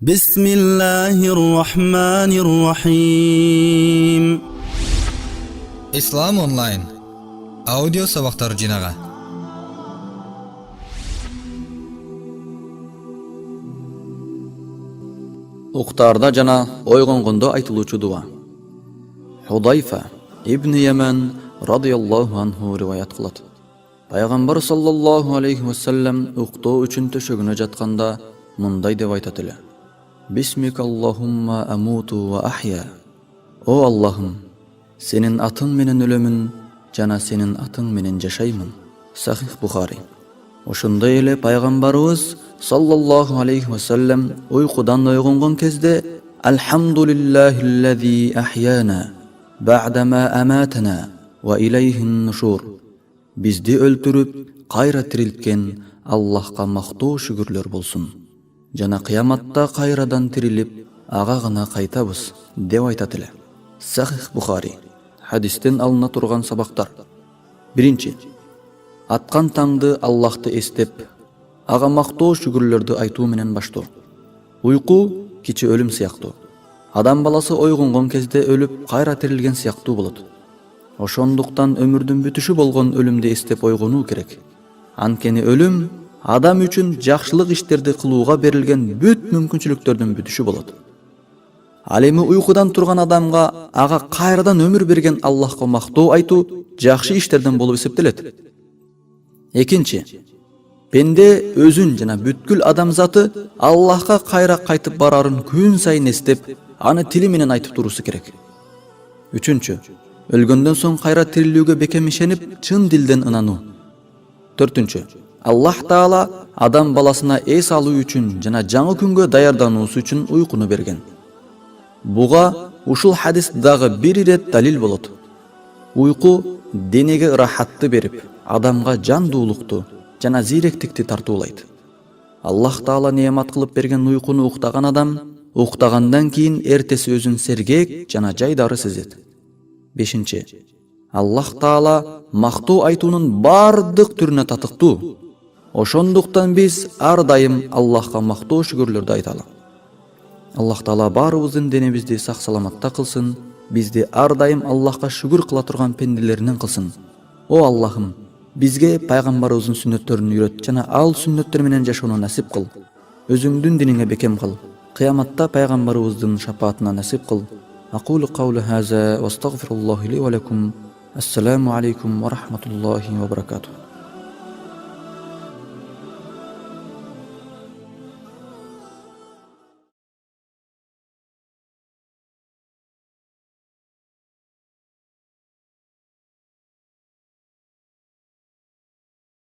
بسم الله الرحمن الرحيم. Ислам онлайн аудио сабактар жинага. Уктарда жана ойгонгондо айтылуучу дуа. Худайфа ибн Яман радияллаху анху риваят кылат. Пайгамбар саллаллаху алейхи ва саллям уктоо үчүн төшөгүнө жатканда мындай деп айтат эле: Бисмика Аллахумма амуту ва ахья. О Аллахым, сенин атың менен өлөмүн жана сенин атың менен жашаймын. Сахих Бухари. Ошондой эле пайгамбарыбыз саллаллаху алейхи ва саллям уйкудан ойгонгон кезде Алхамдулиллахиллази ахьяна ба'дама аматана ва илейхин нушур. Бизди өлтүрүп, кайра тирилткен Аллахка мактоо шүгүрлөр болсун. Жана кыяматта кайрадан тирилип, ага гана кайтабыз деп айтат эле. Сахих Бухари. Хадистен алына турган сабактар. Биринчи. Аткан таңды Аллахты эстеп, ага мактоо шүгүрлөрдү айтуу менен баштоо. Уйку кичи өлүм сыяктуу. Адам баласы ойгонгон кезде өлүп, кайра тирилген сыяктуу болот. Ошондуктан өмүрдүн бүтүшү болгон өлүмдү эстеп ойгонуу керек. Анткени өлүм адам үчүн жакшылык иштерди кылууга берилген бүт мүмкүнчүлүктөрдүн бүтүшү болот. Ал эми уйкудан турган адамга ага кайрадан өмүр берген Аллахка мактоо айтуу жакшы иштерден болуп эсептелет. Экинчи, пенде өзүн жана бүткүл адамзаты Аллахка кайра кайтып барарын күн сайын эстеп, аны тили менен айтып туруусу керек. Үчүнчү, өлгөндөн соң кайра тирилүүгө бекем ишенип, чын дилден ынануу. Төртүнчү, Аллах Таала адам баласына эс алуу үчүн жана жаңы күнгө даярдануусу үчүн уйкуну берген. Буга ушул хадис дагы бир ирет далил болот. Уйку денеге ырахатты берип, адамга жандуулукту жана зиректикти тартуулайт. Аллах Таала неамат кылып берген уйкуну уктаган адам уктагандан кийин эртеси өзүн сергек жана жайдары сезет. Бешинчи, Аллах Таала мактоо айтуунун бардык түрүнө татыктуу. Ошондуктан биз ар дайым Аллахка мактоо шүгүрлөрдү айталы. Аллах Таала баарыбыздын денебизди сак саламатта кылсын, бизди ар дайым Аллахка шүгүр кыла турган пенделеринен кылсын. О Аллахым, бизге пайгамбарыбыздын сүннөттөрүн үйрөт жана ал сүннөттөр менен жашоону насип кыл. Өзүңдүн диниңе бекем кыл. Кыяматта пайгамбарыбыздын шафаатына насип кыл. Aqulu qawli hadha wa astaghfirullah li wa lakum. Assalamu alaykum wa rahmatullahi wa barakatuh.